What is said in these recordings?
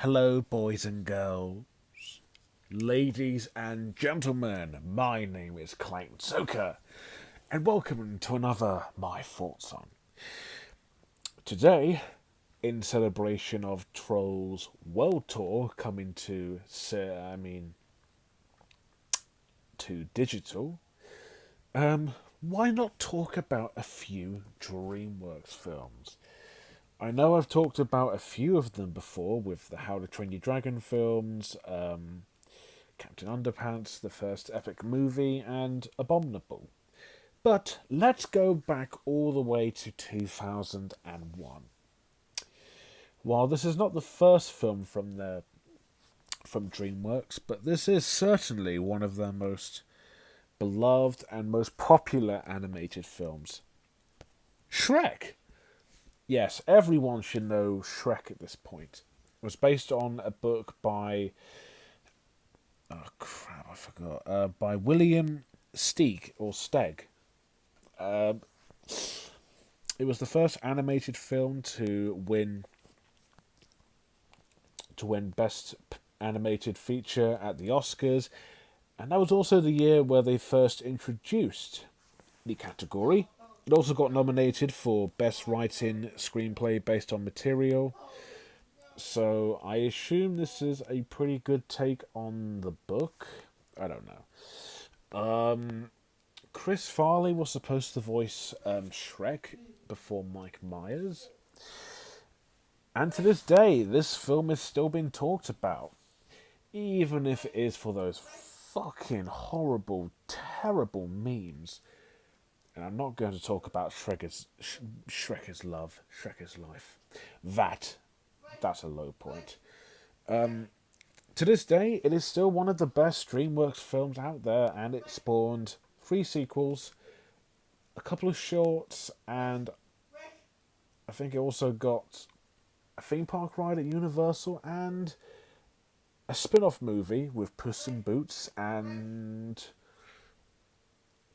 Hello, boys and girls, ladies and gentlemen. My name is Clayton Soka, and welcome to another My Thoughts On. Today, in celebration of Trolls World Tour coming to digital, why not talk about a few DreamWorks films? I know I've talked about a few of them before with the How to Train Your Dragon films, Captain Underpants, the first epic movie, and Abominable. But let's go back all the way to 2001. While this is not the first film from DreamWorks, but this is certainly one of their most beloved and most popular animated films. Shrek! Yes, everyone should know Shrek at this point. It was based on a book by... Oh crap, I forgot. By William Steig, or Steg. It was the first animated film to win Best Animated Feature at the Oscars, and that was also the year where they first introduced the category. It also got nominated for Best Writing Screenplay based on material. So I assume this is a pretty good take on the book. I don't know. Chris Farley was supposed to voice Shrek before Mike Myers. And to this day, this film is still being talked about. Even if it is for those fucking horrible, terrible memes. And I'm not going to talk about Shrek is love, Shrek is life. That's a low point. To this day, it is still one of the best DreamWorks films out there, and it spawned 3 sequels, a couple of shorts, and I think it also got a theme park ride at Universal and a spin-off movie with Puss in Boots and...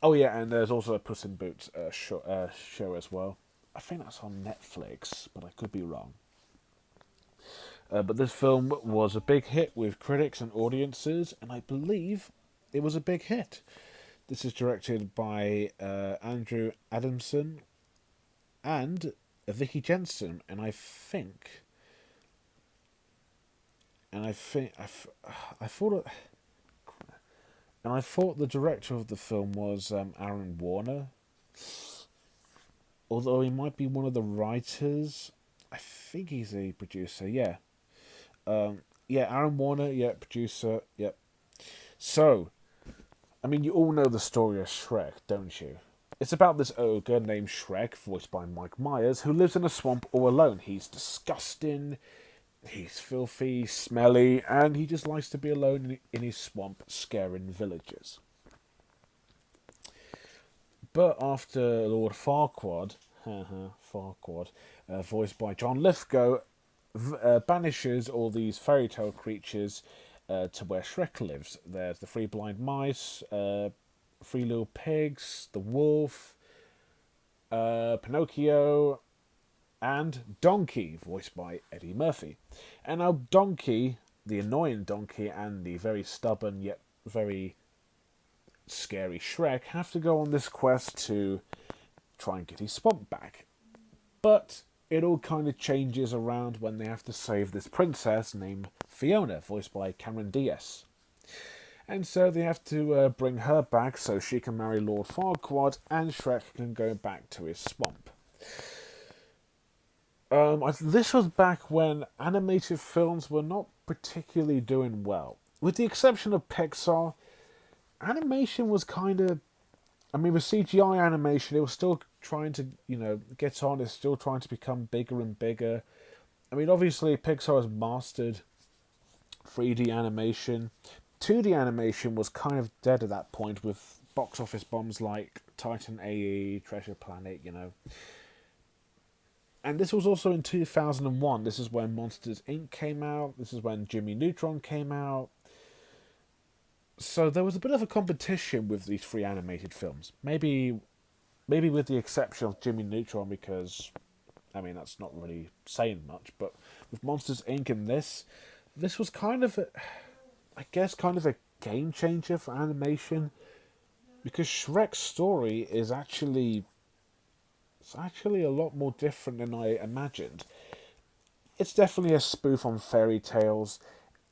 Oh yeah, and there's also a Puss in Boots show as well. I think that's on Netflix, but I could be wrong. But this film was a big hit with critics and audiences, and I believe it was a big hit. This is directed by Andrew Adamson and Vicky Jensen, and I thought the director of the film was Aaron Warner, although he might be one of the writers. I think he's a producer. Yeah, Aaron Warner. Yeah, producer. Yep. So, I mean, you all know the story of Shrek, don't you? It's about this ogre named Shrek, voiced by Mike Myers, who lives in a swamp all alone. He's disgusting, he's filthy, smelly, and he just likes to be alone in his swamp, scaring villagers. But after Lord Farquaad, voiced by John Lithgow, banishes all these fairy tale creatures to where Shrek lives. There's the 3 blind mice, 3 little pigs, the wolf, Pinocchio, and Donkey, voiced by Eddie Murphy. And now Donkey, the annoying Donkey, and the very stubborn yet very scary Shrek have to go on this quest to try and get his swamp back. But it all kind of changes around when they have to save this princess named Fiona, voiced by Cameron Diaz. And so they have to bring her back so she can marry Lord Farquaad and Shrek can go back to his swamp. This was back when animated films were not particularly doing well. With the exception of Pixar, animation was kind of... I mean, with CGI animation, it was still trying to, get on. It's still trying to become bigger and bigger. I mean, obviously, Pixar has mastered 3D animation. 2D animation was kind of dead at that point with box office bombs like Titan AE, Treasure Planet, And this was also in 2001. This is when Monsters, Inc. came out. This is when Jimmy Neutron came out. So there was a bit of a competition with these 3 animated films. Maybe with the exception of Jimmy Neutron, because, I mean, that's not really saying much. But with Monsters, Inc. and this, this was kind of I guess, kind of a game changer for animation because Shrek's story is actually a lot more different than I imagined. It's definitely a spoof on fairy tales.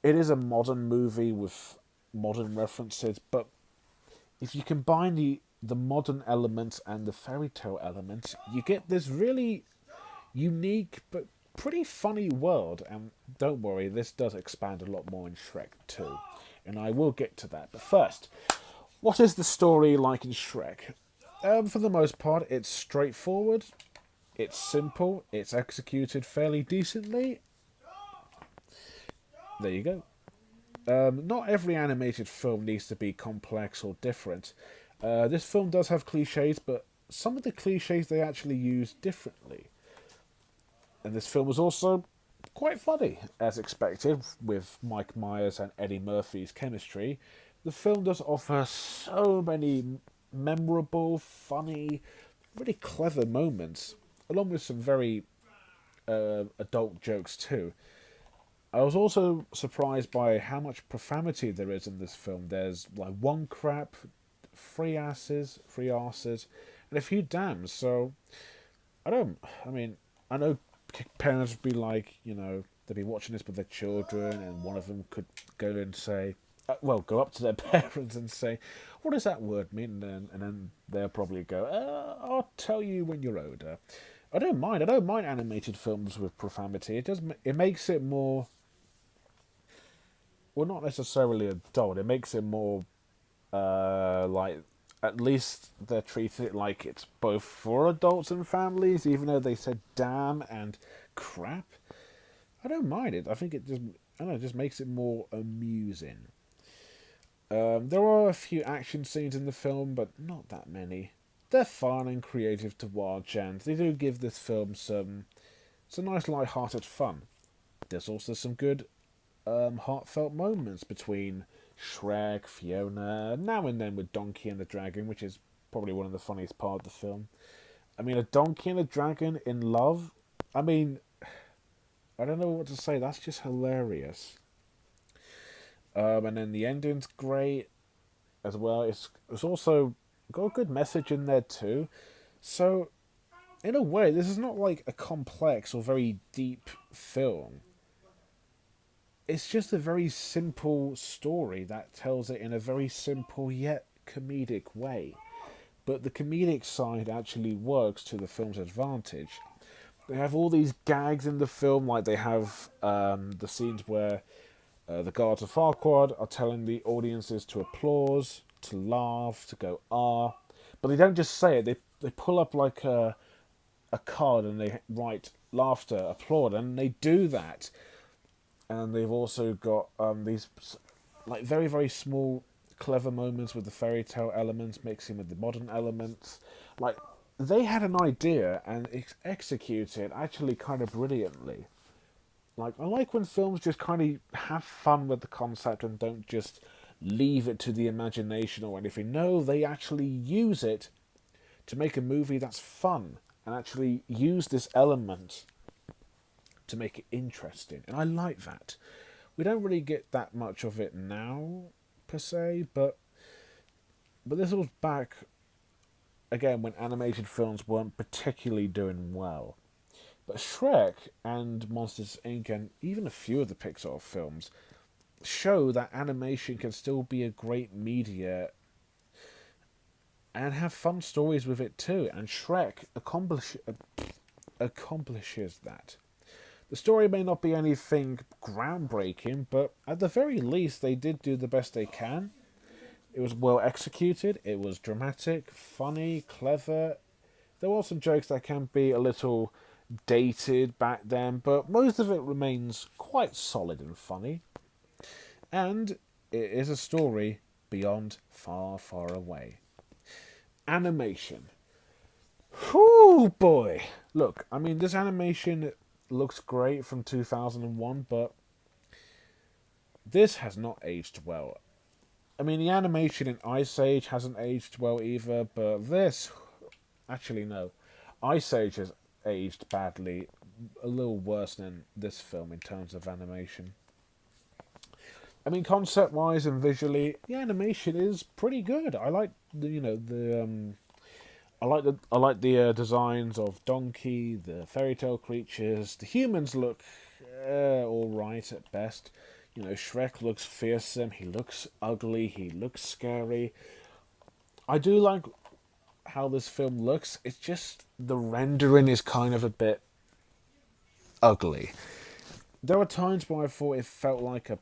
It is a modern movie with modern references, but if you combine the modern elements and the fairy tale elements, you get this really unique but pretty funny world. And don't worry, this does expand a lot more in Shrek 2. And I will get to that. But first, what is the story like in Shrek? For the most part, it's straightforward, it's simple, it's executed fairly decently. There you go. Not every animated film needs to be complex or different. This film does have cliches, but some of the cliches they actually use differently. And this film was also quite funny, as expected, with Mike Myers and Eddie Murphy's chemistry. The film does offer so many memorable, funny, really clever moments, along with some very adult jokes too. I was also surprised by how much profanity there is in this film. There's like one crap, three asses, and a few damns. So I mean, I know parents would be like, they'd be watching this with their children, and one of them could go and say, go up to their parents and say, "What does that word mean?" And then they'll probably go, "I'll tell you when you're older." I don't mind. I don't mind animated films with profanity. It makes it more, well, not necessarily adult. It makes it more like, at least they're treating it like it's both for adults and families, even though they said damn and crap. I don't mind it. I think it just, I don't know, it just makes it more amusing. There are a few action scenes in the film, but not that many. They're fun and creative to watch, and they do give this film some nice light-hearted fun. There's also some good heartfelt moments between Shrek, Fiona, now and then with Donkey and the Dragon, which is probably one of the funniest part of the film. I mean, a donkey and a dragon in love? I mean, I don't know what to say. That's just hilarious. And then the ending's great as well. It's also got a good message in there too. So, in a way, this is not like a complex or very deep film. It's just a very simple story that tells it in a very simple yet comedic way. But the comedic side actually works to the film's advantage. They have all these gags in the film, like they have the scenes where the guards of Farquaad are telling the audiences to applause, to laugh, to go ah. But they don't just say it, they pull up like a card and they write laughter, applaud, and they do that. And they've also got these like very, very small, clever moments with the fairy tale elements mixing with the modern elements. Like, they had an idea and executed actually kind of brilliantly. Like, I like when films just kind of have fun with the concept and don't just leave it to the imagination or anything. No, they actually use it to make a movie that's fun and actually use this element to make it interesting. And I like that. We don't really get that much of it now, per se, but this was back, again, when animated films weren't particularly doing well. But Shrek and Monsters Inc. and even a few of the Pixar films show that animation can still be a great media and have fun stories with it too. And Shrek accomplishes that. The story may not be anything groundbreaking, but at the very least they did do the best they can. It was well executed, it was dramatic, funny, clever. There were some jokes that can be a little dated back then, but most of it remains quite solid and funny. And it is a story beyond far, far away. Animation. Whoo boy! Look, I mean, this animation looks great from 2001, but this has not aged well. I mean, the animation in Ice Age hasn't aged well either, but this... Actually, no. Ice Age has aged badly, a little worse than this film in terms of animation. I mean, concept-wise and visually, the animation is pretty good. I like I like the designs of Donkey, the fairy tale creatures. The humans look all right at best. Shrek looks fearsome. He looks ugly. He looks scary. I do like how this film looks. It's just the rendering is kind of a bit ugly. There were times where I thought it felt like a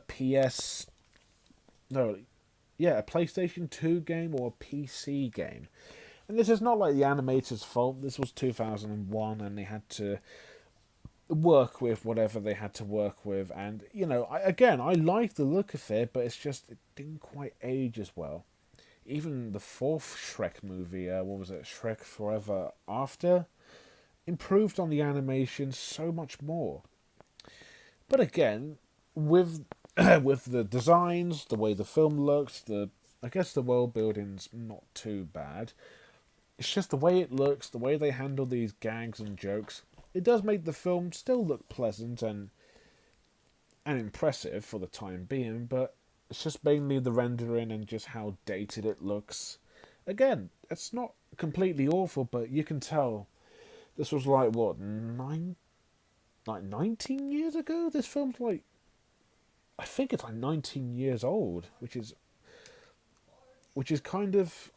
PS no, yeah, a PlayStation 2 game or a PC game. And this is not like the animators' fault. This was 2001 and they had to work with whatever they had to work with. And, I like the look of it, but it's just, it didn't quite age as well. Even the fourth Shrek movie, what was it, Shrek Forever After, improved on the animation so much more. But again, with with the designs, the way the film looks, I guess the world building's not too bad. It's just the way it looks, the way they handle these gags and jokes. It does make the film still look pleasant and impressive for the time being, but it's just mainly the rendering and just how dated it looks. Again, it's not completely awful, but you can tell this was like what, 19 years ago? This film's like, I think it's like 19 years old, which is kind of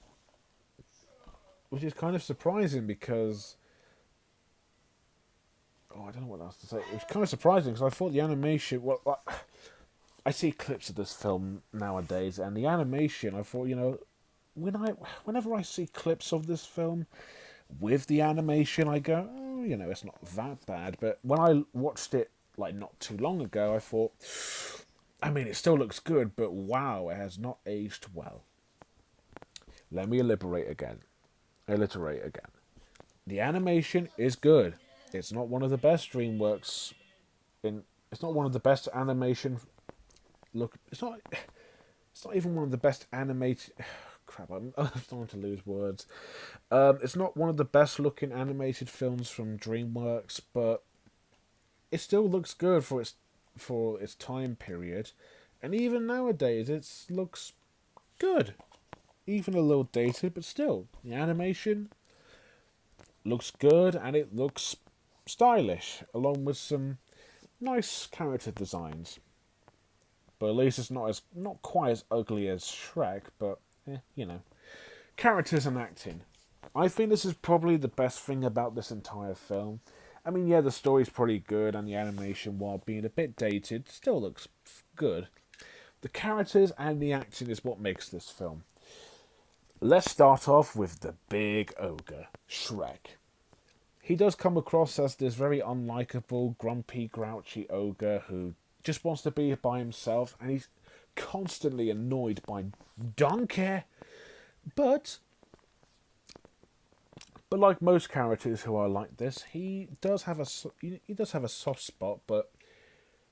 surprising because I don't know what else to say. It was kind of surprising because I thought the animation. Well, I see clips of this film nowadays, and the animation. I thought, whenever I see clips of this film with the animation, I go, oh, it's not that bad. But when I watched it like not too long ago, I thought, I mean, it still looks good, but wow, it has not aged well. Let me alliterate again. The animation is good. It's not one of the best DreamWorks. It's not one of the best animation. Look, it's not. It's not even one of the best animated. Crap, I'm starting to lose words. It's not one of the best looking animated films from DreamWorks, but it still looks good for its time period, and even nowadays it looks good. Even a little dated, but still, the animation looks good and it looks stylish, along with some nice character designs. But at least it's not quite as ugly as Shrek, but characters and acting. I think this is probably the best thing about this entire film. I mean, yeah, the story's pretty good, and the animation, while being a bit dated, still looks good. The characters and the acting is what makes this film. Let's start off with the big ogre, Shrek. He does come across as this very unlikable, grumpy, grouchy ogre who just wants to be by himself, and he's constantly annoyed by Donkey. But like most characters who are like this, he does have a soft spot, but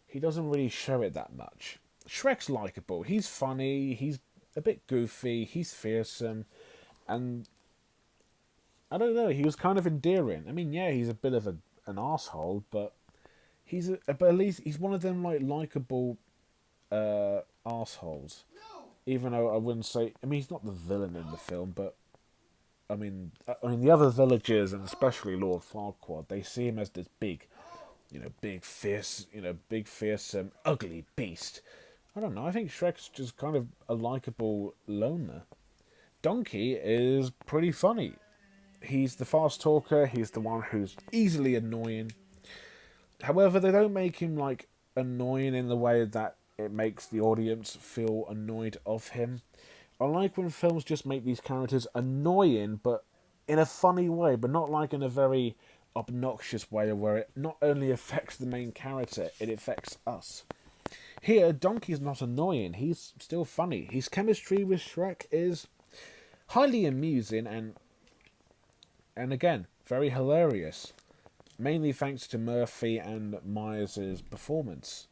he doesn't really show it that much. Shrek's likable. He's funny. He's a bit goofy. He's fearsome, and I don't know. He was kind of endearing. I mean, yeah, he's a bit of an asshole, but but at least he's one of them like likable assholes. Even though I wouldn't say, I mean, he's not the villain in the film, but I mean the other villagers and especially Lord Farquaad, they see him as this big, big fierce, big fearsome, ugly beast. I don't know. I think Shrek's just kind of a likable loner. Donkey is pretty funny. He's the fast talker. He's the one who's easily annoying. However, they don't make him like annoying in the way that it makes the audience feel annoyed of him. I like when films just make these characters annoying, but in a funny way, but not like in a very obnoxious way where it not only affects the main character, it affects us. Here, Donkey's not annoying. He's still funny. His chemistry with Shrek is highly amusing and again, very hilarious. Mainly thanks to Murphy and Myers' performance.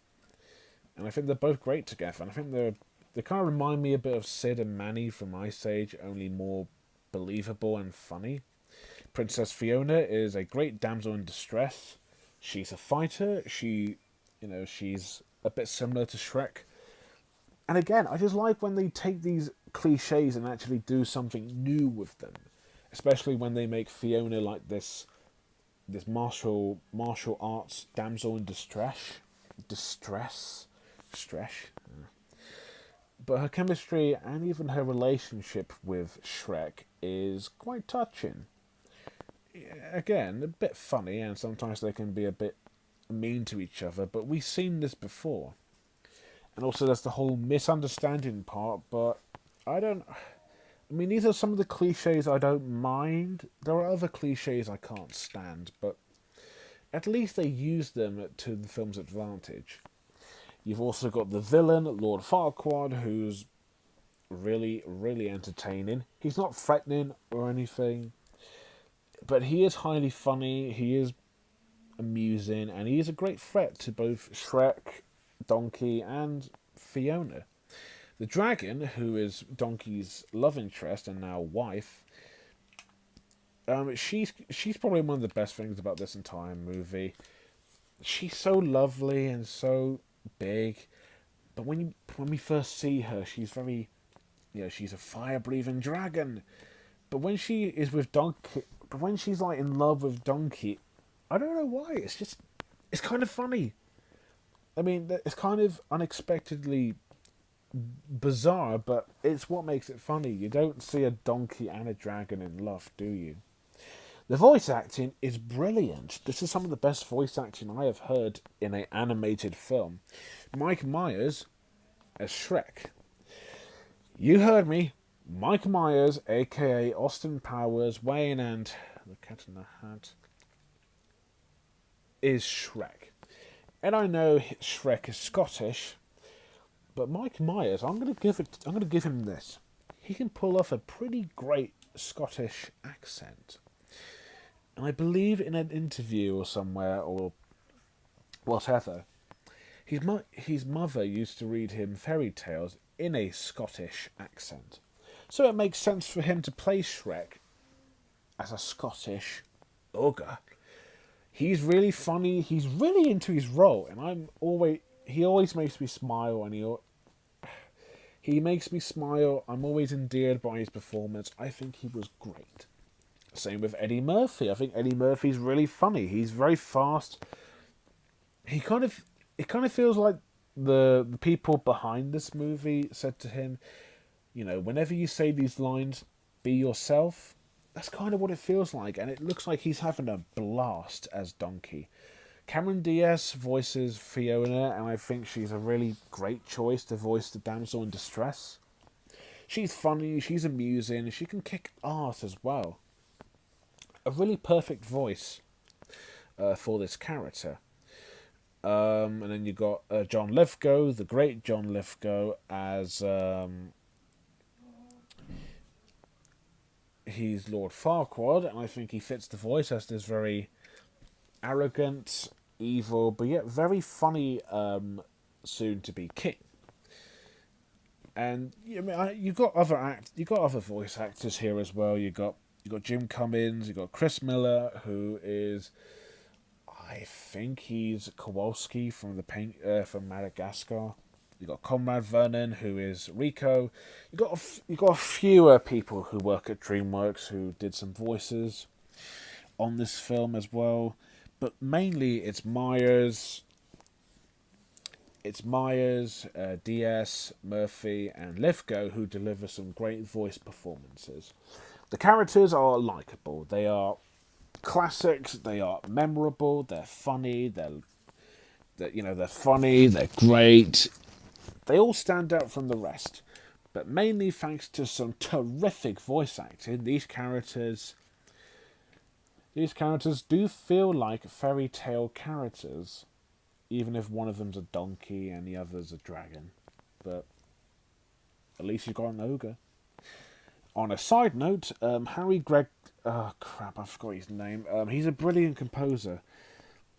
And I think they're both great together. And I think they kind of remind me a bit of Sid and Manny from Ice Age, only more believable and funny. Princess Fiona is a great damsel in distress. She's a fighter. She's a bit similar to Shrek. And again, I just like when they take these cliches and actually do something new with them, especially when they make Fiona like this martial arts damsel in distress. But her chemistry and even her relationship with Shrek is quite touching. Again, a bit funny, and sometimes they can be a bit mean to each other, but we've seen this before. And also there's the whole misunderstanding part, but I don't... I mean, these are some of the cliches I don't mind. There are other cliches I can't stand, but at least they use them to the film's advantage. You've also got the villain, Lord Farquaad, who's really, really entertaining. He's not threatening or anything, but he is highly funny, he is amusing, and he is a great threat to both Shrek, Donkey, and Fiona. The dragon, who is Donkey's love interest and now wife, she's probably one of the best things about this entire movie. She's so lovely and so big, but when we first see her, she's very, she's a fire-breathing dragon. But when she is with Donkey, but when she's like in love with Donkey, I don't know why. It's kind of funny. I mean, it's kind of unexpectedly bizarre, but it's what makes it funny. You don't see a donkey and a dragon in love, do you? The voice acting is brilliant. This is some of the best voice acting I have heard in an animated film. Mike Myers as Shrek. You heard me. Mike Myers, aka Austin Powers, Wayne, and the Cat in the Hat, is Shrek. And I know Shrek is Scottish, but Mike Myers, I'm gonna give him this. He can pull off a pretty great Scottish accent. And I believe in an interview or somewhere or whatever, his mother used to read him fairy tales in a Scottish accent. So it makes sense for him to play Shrek as a Scottish ogre. He's really funny, he's really into his role, and he always makes me smile, and he makes me smile. I'm always endeared by his performance. I think he was great. Same with Eddie Murphy. I think Eddie Murphy's really funny. He's very fast. It kind of feels like the people behind this movie said to him, whenever you say these lines, be yourself. That's kind of what it feels like, and it looks like he's having a blast as Donkey. Cameron Diaz voices Fiona, and I think she's a really great choice to voice the damsel in distress. She's funny, she's amusing, she can kick ass as well. A really perfect voice for this character. And then you got John Lithgow, the great John Lithgow, as he's Lord Farquaad, and I think he fits the voice as this very arrogant, evil, but yet very funny soon-to-be king. And you got other voice actors here as well. You got Jim Cummins, you got Chris Miller, who is, I think he's Kowalski from from Madagascar. You got Conrad Vernon, who is Rico. You got a few people who work at DreamWorks who did some voices on this film as well, but mainly it's Myers, DS, Murphy, and Lithgow who deliver some great voice performances. The characters are likable. They are classics. They are memorable. They're funny. They're funny. They're great. They all stand out from the rest, but mainly thanks to some terrific voice acting, these characters do feel like fairy tale characters, even if one of them's a donkey and the other's a dragon. But at least you've got an ogre. On a side note, I forgot his name. He's a brilliant composer.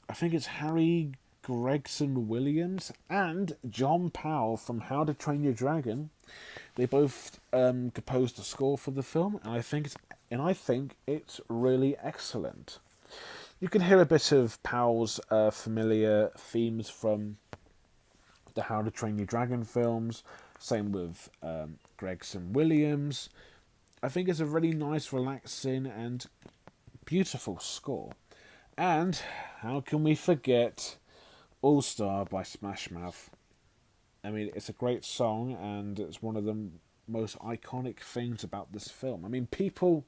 I think it's Harry Gregson Williams and John Powell from How to Train Your Dragon. They both composed the score for the film, and I think it's really excellent. You can hear a bit of Powell's familiar themes from the How to Train Your Dragon films. Same with Gregson Williams. I think it's a really nice, relaxing, and beautiful score. And how can we forget All Star by Smash Mouth? I mean, it's a great song, and it's one of the most iconic things about this film. I mean, people,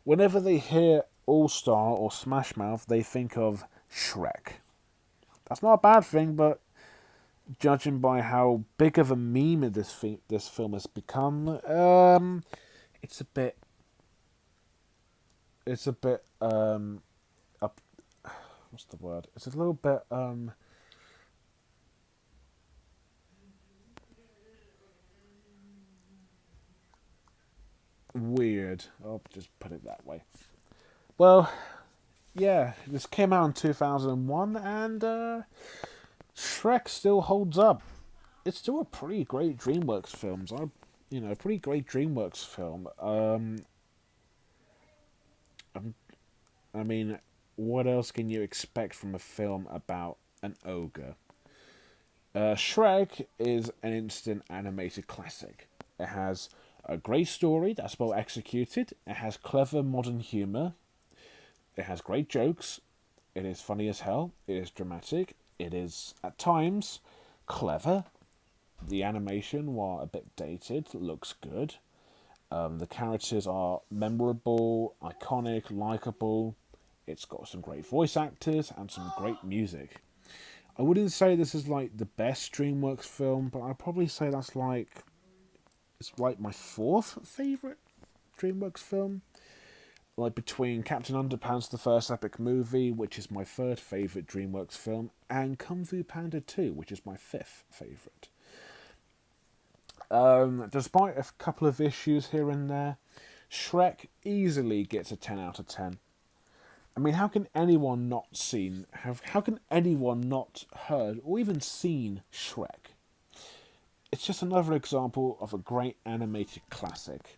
whenever they hear All Star or Smash Mouth, they think of Shrek. That's not a bad thing, but judging by how big of a meme this film has become, it's a bit up. What's the word? It's a little bit weird. I'll just put it that way. Well, yeah, this came out in 2001, and Shrek still holds up. It's still a pretty great DreamWorks film. Pretty great DreamWorks film. I mean, what else can you expect from a film about an ogre? Shrek is an instant animated classic. It has a great story that's well executed. It has clever modern humour. It has great jokes. It is funny as hell. It is dramatic. It is, at times, clever. The animation, while a bit dated, looks good. The characters are memorable, iconic, likeable. It's got some great voice actors and some great music. I wouldn't say this is like the best DreamWorks film, but I'd probably say it's like my fourth favourite DreamWorks film. Like between Captain Underpants, the first epic movie, which is my third favourite DreamWorks film, and Kung Fu Panda 2, which is my fifth favourite. Despite a couple of issues here and there, Shrek easily gets a 10 out of 10. I mean, how can anyone not heard or even seen Shrek? It's just another example of a great animated classic.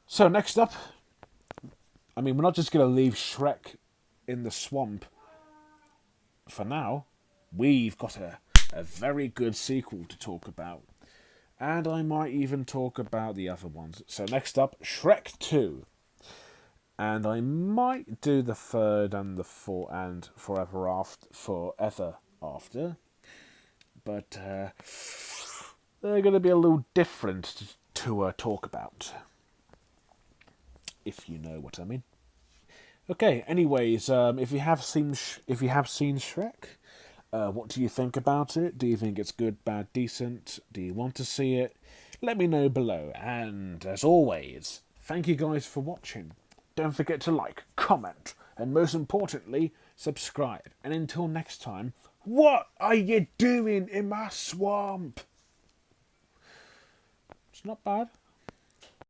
So next up, I mean, we're not just going to leave Shrek in the swamp for now. We've got a very good sequel to talk about. And I might even talk about the other ones. So next up, Shrek 2. And I might do the third and the fourth and forever after. But they're going to be a little different to talk about. If you know what I mean. Okay, anyways, if you have seen Shrek, what do you think about it? Do you think it's good, bad, decent? Do you want to see it? Let me know below. And as always, thank you guys for watching. Don't forget to like, comment, and most importantly, subscribe. And until next time, what are you doing in my swamp? It's not bad.